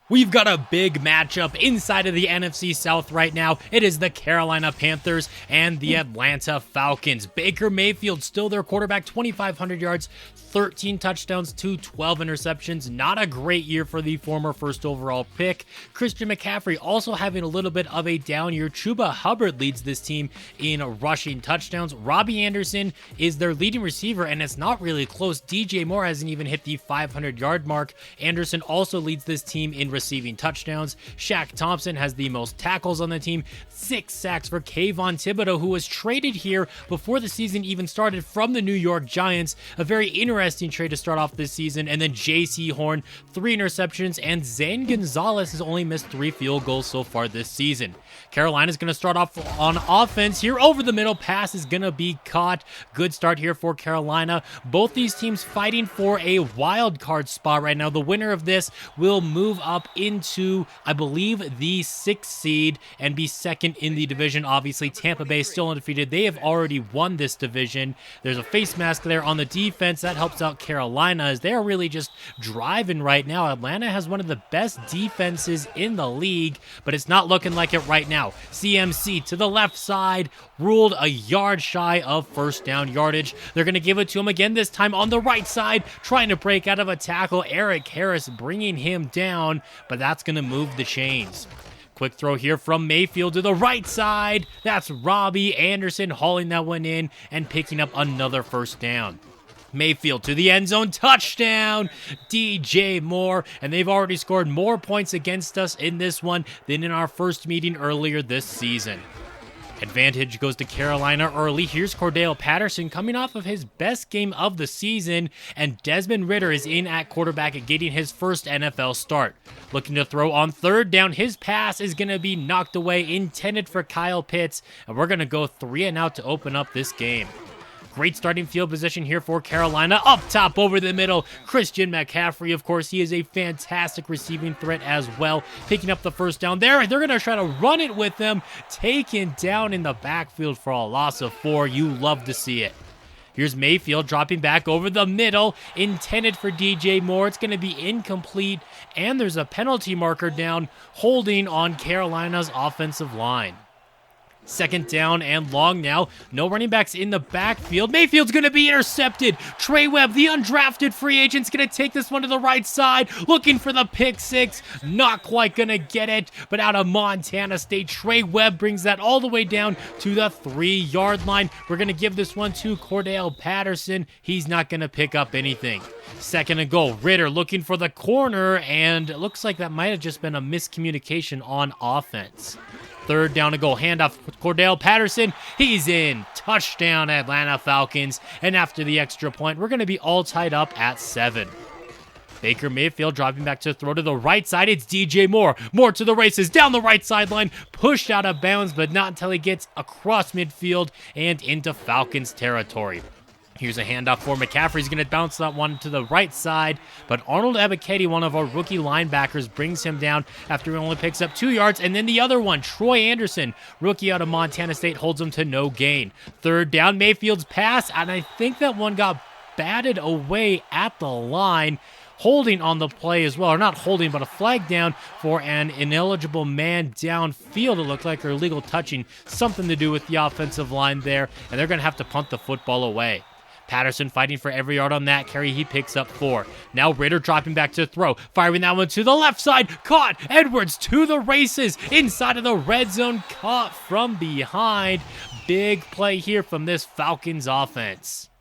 We've got a big matchup inside of the NFC South right now. It is the Carolina Panthers and the Atlanta Falcons. Baker Mayfield, still their quarterback, 2,500 yards, 13 touchdowns to 12 interceptions. Not a great year for the former first overall pick. Christian McCaffrey also having a little bit of a down year. Chuba Hubbard leads this team in rushing touchdowns. Robbie Anderson is their leading receiver, and it's not really close. DJ Moore hasn't even hit the 500-yard mark. Anderson also leads this team in receiving touchdowns. Shaq Thompson has the most tackles on the team. 6 sacks for Kayvon Thibodeau, who was traded here before the season even started from the New York Giants. A very interesting trade to start off this season. And then J.C. Horn, 3 interceptions, and Zane Gonzalez has only missed 3 field goals so far this season. Carolina's going to start off on offense here. Over the middle, pass is going to be caught. Good start here for Carolina. Both these teams fighting for a wild card spot right now. The winner of this will move up into, I believe, the 6th seed and be second in the division. Obviously, Tampa Bay still undefeated. They have already won this division. There's a face mask there on the defense. That helps out Carolina as they're really just driving right now. Atlanta has one of the best defenses in the league, but it's not looking like it right now. CMC to the left side, ruled a yard shy of first down yardage. They're going to give it to him again, this time on the right side, trying to break out of a tackle. Eric Harris bringing him down, but that's going to move the chains. Quick throw here from Mayfield to the right side. That's Robbie Anderson hauling that one in and picking up another first down. Mayfield to the end zone, touchdown, DJ Moore, and they've already scored more points against us in this one than in our first meeting earlier this season. Advantage goes to Carolina early. Here's Cordell Patterson coming off of his best game of the season, and Desmond Ridder is in at quarterback and getting his first NFL start. Looking to throw on third down. His pass is going to be knocked away, intended for Kyle Pitts, and we're going to go 3 and out to open up this game. Great starting field position here for Carolina. Up top over the middle, Christian McCaffrey, of course. He is a fantastic receiving threat as well. Picking up the first down there. They're going to try to run it with them. Taken down in the backfield for a loss of 4. You love to see it. Here's Mayfield dropping back over the middle. Intended for DJ Moore. It's going to be incomplete. And there's a penalty marker down, holding on Carolina's offensive line. Second down and long now. No running backs in the backfield. Mayfield's going to be intercepted. Trey Webb, the undrafted free agent's going to take this one to the right side. Looking for the pick 6. Not quite going to get it. But out of Montana State, Trey Webb brings that all the way down to the 3-yard line. We're going to give this one to Cordell Patterson. He's not going to pick up anything. Second and goal. Ridder looking for the corner, and it looks like that might have just been a miscommunication on offense. Third down to go. Handoff with Cordell Patterson. He's in. Touchdown, Atlanta Falcons. And after the extra point, we're going to be all tied up at 7. Baker Mayfield dropping back to throw to the right side. It's DJ Moore. Moore to the races. Down the right sideline. Pushed out of bounds, but not until he gets across midfield and into Falcons territory. Here's a handoff for McCaffrey. He's going to bounce that one to the right side, but Arnold Ebiketie, one of our rookie linebackers, brings him down after he only picks up 2 yards, and then the other one, Troy Anderson, rookie out of Montana State, holds him to no gain. Third down, Mayfield's pass, and I think that one got batted away at the line. Holding on the play as well, or not holding, but a flag down for an ineligible man downfield. It looked like illegal touching, something to do with the offensive line there, and they're going to have to punt the football away. Patterson fighting for every yard on that carry. He picks up 4. Now Ridder dropping back to throw. Firing that one to the left side. Caught. Edwards to the races. Inside of the red zone. Caught from behind. Big play here from this Falcons offense.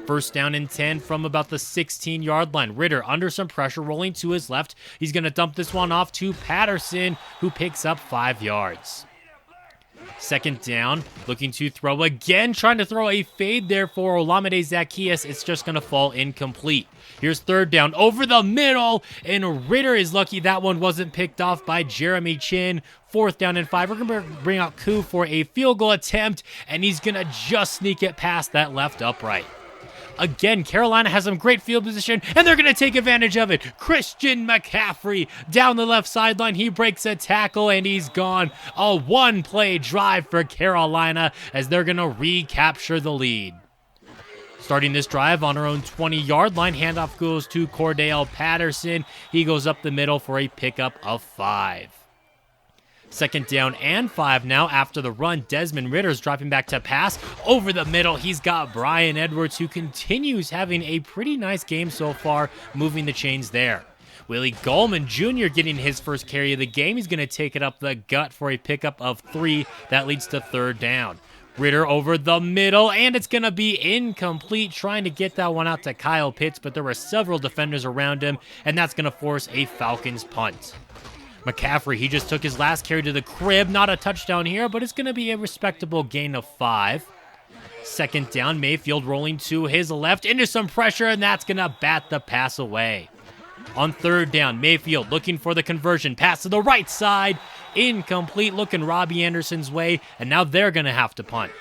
First down and 10 from about the 16-yard line. Ridder under some pressure, rolling to his left. He's going to dump this one off to Patterson, who picks up 5 yards. Second down, looking to throw again, trying to throw a fade there for Olamide Zaccheaus. It's just going to fall incomplete. Here's third down over the middle, and Ridder is lucky that one wasn't picked off by Jeremy Chin. Fourth down and 5. We're going to bring out Koo for a field goal attempt, and he's going to just sneak it past that left upright. Again, Carolina has some great field position, and they're going to take advantage of it. Christian McCaffrey down the left sideline. He breaks a tackle, and he's gone. A one-play drive for Carolina as they're going to recapture the lead. Starting this drive on our own 20-yard line, handoff goes to Cordell Patterson. He goes up the middle for a pickup of 5. Second down and 5 now after the run. Desmond Ritter's dropping back to pass. Over the middle, he's got Bryan Edwards, who continues having a pretty nice game so far, moving the chains there. Willie Goldman Jr. getting his first carry of the game. He's going to take it up the gut for a pickup of 3. That leads to third down. Ritter over the middle, and it's going to be incomplete, trying to get that one out to Kyle Pitts, but there were several defenders around him, and that's going to force a Falcons punt. McCaffrey, he just took his last carry to the crib. Not a touchdown here, but it's going to be a respectable gain of 5. Second down, Mayfield rolling to his left into some pressure, and that's going to bat the pass away. On third down, Mayfield looking for the conversion. Pass to the right side. Incomplete, looking Robbie Anderson's way, and now they're going to have to punt.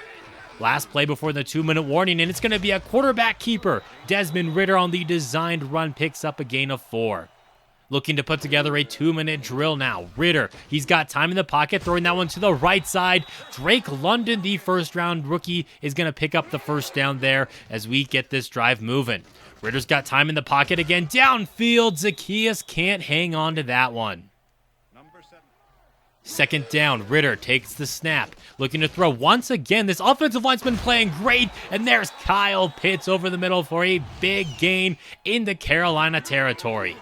Last play before the 2-minute warning, and it's going to be a quarterback keeper. Desmond Ridder on the designed run picks up a gain of 4. Looking to put together a 2-minute drill now. Ridder, he's got time in the pocket, throwing that one to the right side. Drake London, the first-round rookie, is going to pick up the first down there as we get this drive moving. Ridder's got time in the pocket again. Downfield, Zacchaeus can't hang on to that one. Second down, Ridder takes the snap. Looking to throw once again. This offensive line's been playing great, and there's Kyle Pitts over the middle for a big gain in the Carolina territory.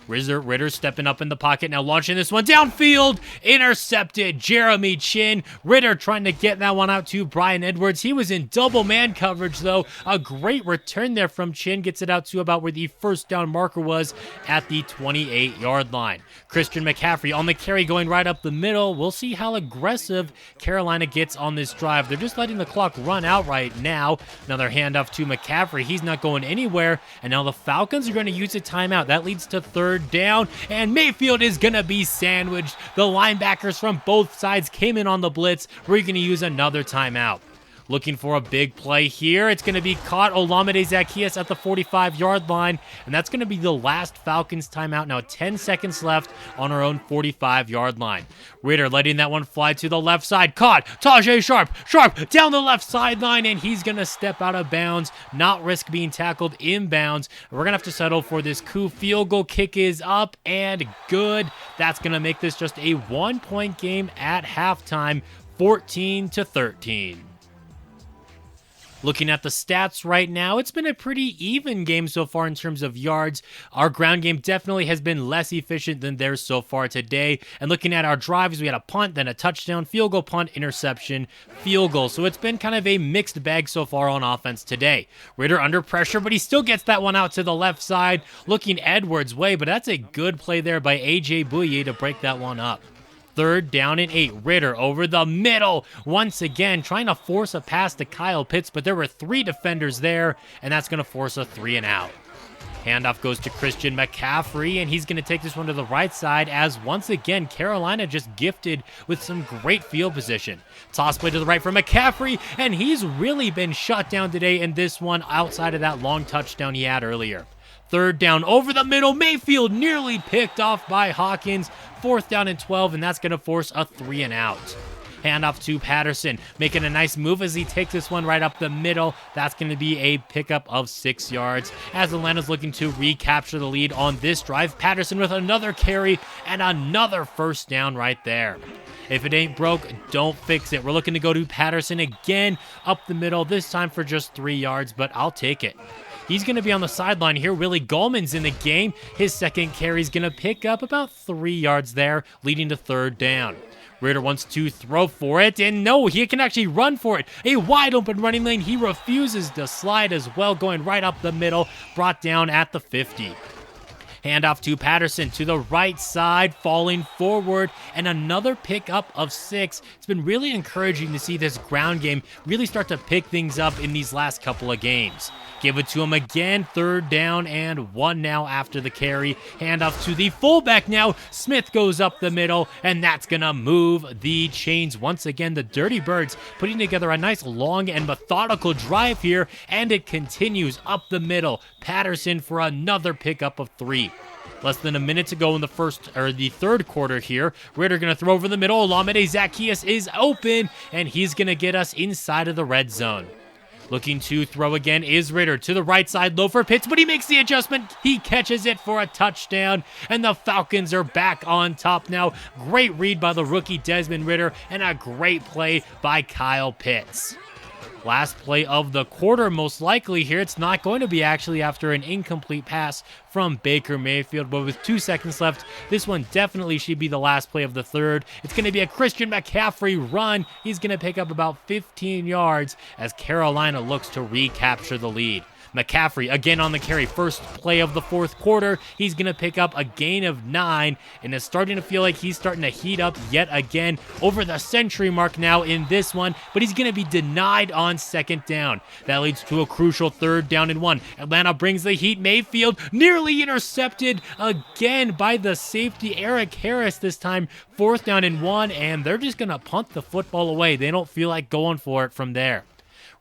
Ridder stepping up in the pocket, now launching this one downfield, intercepted. Jeremy Chin. Ridder trying to get that one out to Bryan Edwards. He was in double man coverage, though. A great return there from Chin. Gets it out to about where the first down marker was at the 28-yard line. Christian McCaffrey on the carry going right up the middle. We'll see how aggressive Carolina gets on this drive. They're just letting the clock run out right now. Another handoff to McCaffrey. He's not going anywhere. And now the Falcons are going to use a timeout. That leads to third down, and Mayfield is going to be sandwiched. The linebackers from both sides came in on the blitz. We're going to use another timeout. Looking for a big play here. It's going to be caught. Olamide Zacchaeus at the 45-yard line, and that's going to be the last Falcons timeout. Now 10 seconds left on our own 45-yard line. Ridder letting that one fly to the left side. Caught. Tajay Sharp down the left sideline, and he's going to step out of bounds, not risk being tackled inbounds. We're going to have to settle for this coup. Field goal kick is up and good. That's going to make this just a 1-point game at halftime, 14-13. Looking at the stats right now, it's been a pretty even game so far in terms of yards. Our ground game definitely has been less efficient than theirs so far today. And looking at our drives, we had a punt, then a touchdown, field goal, punt, interception, field goal. So it's been kind of a mixed bag so far on offense today. Ridder under pressure, but he still gets that one out to the left side, looking Edwards' way. But that's a good play there by A.J. Bouye to break that one up. Third down and 8. Ridder over the middle. Once again, trying to force a pass to Kyle Pitts, but there were 3 defenders there, and that's going to force a 3 and out. Handoff goes to Christian McCaffrey, and he's going to take this one to the right side as once again, Carolina just gifted with some great field position. Toss play to the right for McCaffrey, and he's really been shut down today in this one outside of that long touchdown he had earlier. Third down over the middle. Mayfield nearly picked off by Hawkins. Fourth down and 12, and that's going to force a 3 and out. Handoff to Patterson, making a nice move as he takes this one right up the middle. That's going to be a pickup of 6 yards as Atlanta's looking to recapture the lead on this drive. Patterson with another carry and another first down right there. If it ain't broke, don't fix it. We're looking to go to Patterson again up the middle, this time for just 3 yards, but I'll take it. He's going to be on the sideline here. Willie Goldman's in the game. His second carry is going to pick up about 3 yards there, leading to third down. Ridder wants to throw for it, and no, he can actually run for it. A wide open running lane. He refuses to slide as well, going right up the middle, brought down at the 50. Handoff to Patterson to the right side, falling forward, and another pickup of 6. It's been really encouraging to see this ground game really start to pick things up in these last couple of games. Give it to him again, third down and 1 now after the carry. Handoff to the fullback now. Smith goes up the middle, and that's going to move the chains. Once again, the Dirty Birds putting together a nice long and methodical drive here, and it continues up the middle. Patterson for another pickup of 3. Less than a minute to go in the third quarter here. Ridder going to throw over the middle. Olamide Zacchaeus is open, and he's going to get us inside of the red zone. Looking to throw again is Ritter to the right side, low for Pitts, but he makes the adjustment. He catches it for a touchdown, and the Falcons are back on top now. Great read by the rookie Desmond Ritter, and a great play by Kyle Pitts. Last play of the quarter, most likely here. It's not going to be actually after an incomplete pass from Baker Mayfield, but with 2 seconds left, this one definitely should be the last play of the third. It's going to be a Christian McCaffrey run. He's going to pick up about 15 yards as Carolina looks to recapture the lead. McCaffrey again on the carry. First play of the fourth quarter. He's going to pick up a gain of 9, and it's starting to feel like he's starting to heat up yet again over the century mark now in this one, but he's going to be denied on second down. That leads to a crucial 3rd down and 1. Atlanta brings the heat. Mayfield nearly intercepted again by the safety Eric Harris this time. 4th down and 1, and they're just going to punt the football away. They don't feel like going for it from there.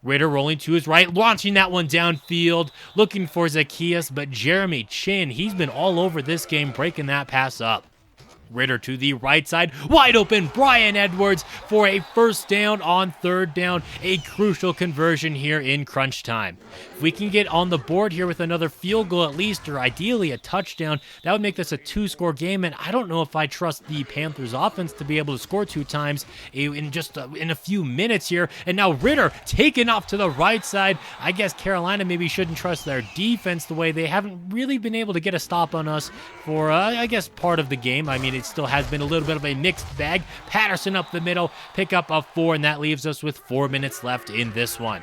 Ritter rolling to his right, launching that one downfield, looking for Zacchaeus, but Jeremy Chin, he's been all over this game, breaking that pass up. Ritter to the right side, wide open, Bryan Edwards for a 1st down on 3rd down, a crucial conversion here in crunch time. If we can get on the board here with another field goal at least, or ideally a touchdown, that would make this a 2-score game, and I don't know if I trust the Panthers offense to be able to score 2 times in a few minutes here. And now Ritter taken off to the right side. I guess Carolina maybe shouldn't trust their defense the way they haven't really been able to get a stop on us for, I guess, part of the game. I mean, it still has been a little bit of a mixed bag. Patterson up the middle, pick up a 4, and that leaves us with 4 minutes left in this one.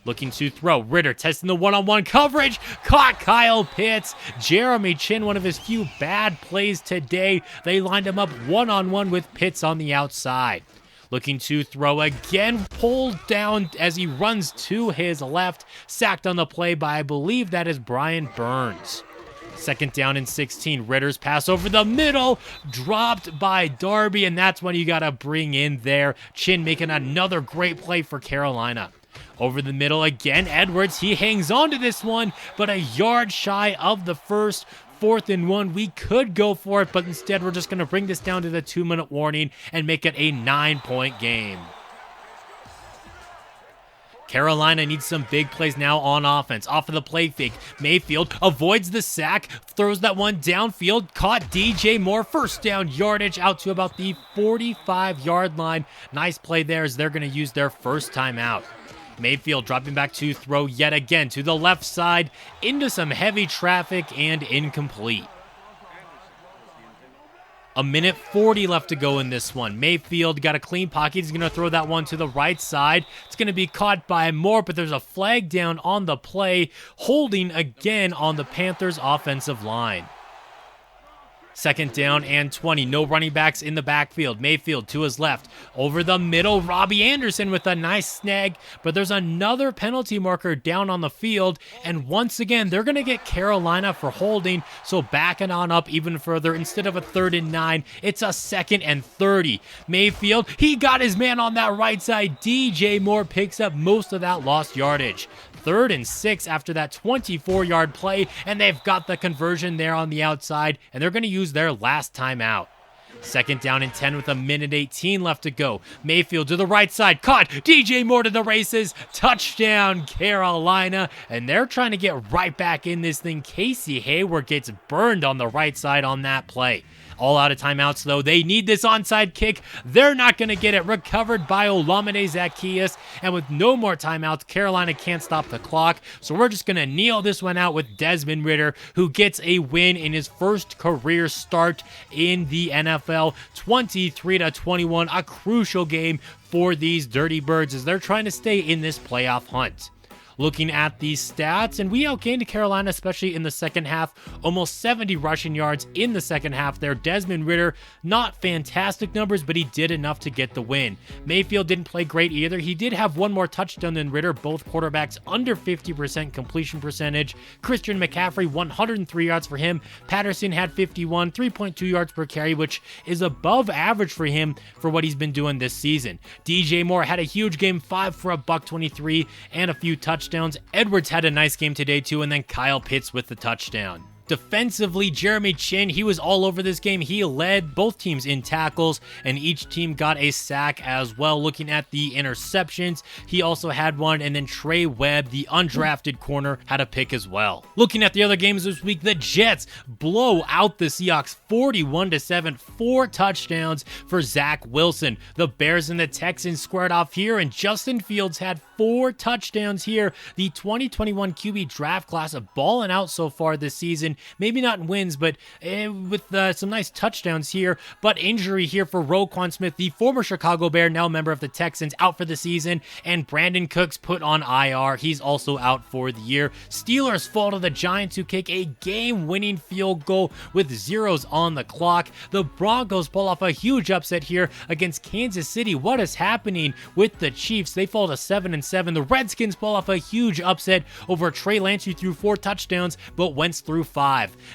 Looking to throw. Ritter testing the one-on-one coverage. Caught Kyle Pitts. Jeremy Chin, one of his few bad plays today. They lined him up one-on-one with Pitts on the outside. Looking to throw again. Pulled down as he runs to his left. Sacked on the play by, I believe that is Brian Burns. 2nd down and 16. Ritter's pass over the middle, dropped by Darby, and that's when you got to bring in there. Chin making another great play for Carolina. Over the middle again, Edwards, he hangs on to this one, but a yard shy of the first. 4th and 1, we could go for it, but instead we're just going to bring this down to the 2-minute warning and make it a 9-point game. Carolina needs some big plays now on offense. Off of the play fake, Mayfield avoids the sack, throws that one downfield, caught DJ Moore, 1st down yardage out to about the 45-yard line. Nice play there as they're going to use their 1st timeout. Mayfield dropping back to throw yet again to the left side into some heavy traffic and incomplete. 1:40 left to go in this one. Mayfield got a clean pocket. He's going to throw that one to the right side. It's going to be caught by Moore, but there's a flag down on the play, holding again on the Panthers' offensive line. 2nd down and 20. No running backs in the backfield. Mayfield to his left. Over the middle, Robbie Anderson with a nice snag, but there's another penalty marker down on the field, and once again, they're going to get Carolina for holding, so backing on up even further. Instead of a 3rd and 9, it's a 2nd and 30. Mayfield, he got his man on that right side. DJ Moore picks up most of that lost yardage. 3rd and 6 after that 24-yard play, and they've got the conversion there on the outside, and they're going to use their last timeout. 2nd down and 10 with 1:18 left to go. Mayfield to the right side, caught. DJ Moore to the races. Touchdown, Carolina, and they're trying to get right back in this thing. Casey Hayward gets burned on the right side on that play. All out of timeouts, though. They need this onside kick. They're not going to get it. Recovered by Olamide Zacchaeus. And with no more timeouts, Carolina can't stop the clock. So we're just going to kneel this one out with Desmond Ritter, who gets a win in his 1st career start in the NFL. 23-21, a crucial game for these Dirty Birds as they're trying to stay in this playoff hunt. Looking at these stats, and we outgained Carolina, especially in the second half. Almost 70 rushing yards in the second half there. Desmond Ritter, not fantastic numbers, but he did enough to get the win. Mayfield didn't play great either. He did have one more touchdown than Ritter, both quarterbacks under 50% completion percentage. Christian McCaffrey, 103 yards for him. Patterson had 51, 3.2 yards per carry, which is above average for him for what he's been doing this season. DJ Moore had a huge game, 5 for a $123 and a few touchdowns. Edwards had a nice game today too, and then Kyle Pitts with the touchdown. Defensively, Jeremy Chin, he was all over this game. He led both teams in tackles, and each team got a sack as well. Looking at the interceptions, he also had one, and then Trey Webb, the undrafted corner, had a pick as well. Looking at the other games this week, the Jets blow out the Seahawks 41-7, 4 touchdowns for Zach Wilson. The Bears and the Texans squared off here, and Justin Fields had 4 touchdowns here. The 2021 QB draft class balling out so far this season. Maybe not in wins, but with some nice touchdowns here. But injury here for Roquan Smith, the former Chicago Bear, now member of the Texans, out for the season. And Brandon Cooks put on IR. He's also out for the year. Steelers fall to the Giants, who kick a game-winning field goal with zeros on the clock. The Broncos pull off a huge upset here against Kansas City. What is happening with the Chiefs? They fall to 7-7. The Redskins pull off a huge upset over Trey Lance, who threw 4 touchdowns, but Wentz threw 5.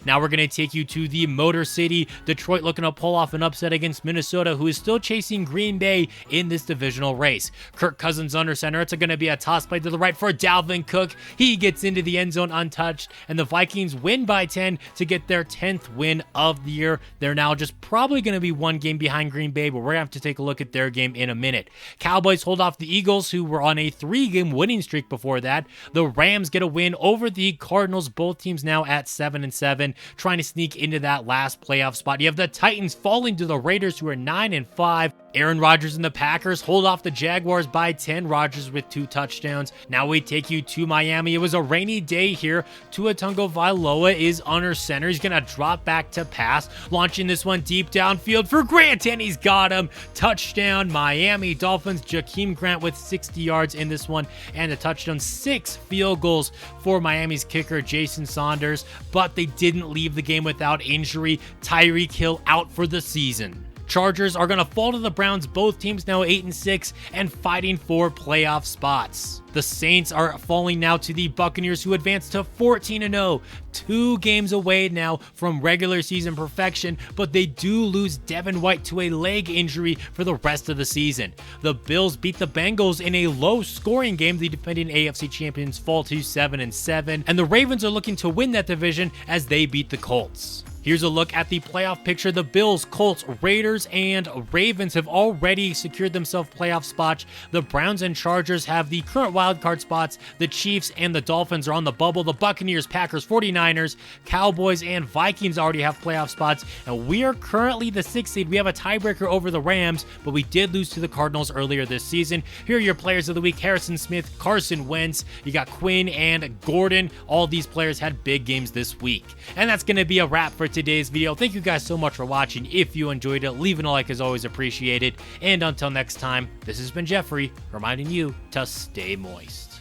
Now we're going to take you to the Motor City. Detroit looking to pull off an upset against Minnesota, who is still chasing Green Bay in this divisional race. Kirk Cousins under center. It's going to be a toss play to the right for Dalvin Cook. He gets into the end zone untouched, and the Vikings win by 10 to get their 10th win of the year. They're now just probably going to be 1 game behind Green Bay, but we're going to have to take a look at their game in a minute. Cowboys hold off the Eagles, who were on a 3-game winning streak before that. The Rams get a win over the Cardinals. Both teams now at 7-7, trying to sneak into that last playoff spot. You have the Titans falling to the Raiders, who are 9-5. Aaron Rodgers and the Packers hold off the Jaguars by 10. Rodgers with 2 touchdowns. Now we take you to Miami. It was a rainy day here. Tua Tagovailoa is under center. He's going to drop back to pass, launching this one deep downfield for Grant, and he's got him. Touchdown, Miami Dolphins. Jakeem Grant with 60 yards in this one, and a touchdown. 6 field goals for Miami's kicker, Jason Saunders, but they didn't leave the game without injury. Tyreek Hill out for the season. Chargers are going to fall to the Browns. Both teams now 8-6 and fighting for playoff spots. The Saints are falling now to the Buccaneers, who advanced to 14-0. 2 games away now from regular season perfection, but they do lose Devin White to a leg injury for the rest of the season. The Bills beat the Bengals in a low-scoring game. The defending AFC champions fall to 7-7, and the Ravens are looking to win that division as they beat the Colts. Here's a look at the playoff picture. The Bills, Colts, Raiders, and Ravens have already secured themselves playoff spots. The Browns and Chargers have the current wildcard spots. The Chiefs and the Dolphins are on the bubble. The Buccaneers, Packers, 49ers, Cowboys, and Vikings already have playoff spots. And we are currently the 6th seed. We have a tiebreaker over the Rams, but we did lose to the Cardinals earlier this season. Here are your players of the week: Harrison Smith, Carson Wentz. You got Quinn and Gordon. All these players had big games this week. And that's going to be a wrap for today's video. Thank you guys so much for watching. If you enjoyed it, leaving a like is always appreciated. And until next time, this has been Jeffrey reminding you to stay moist.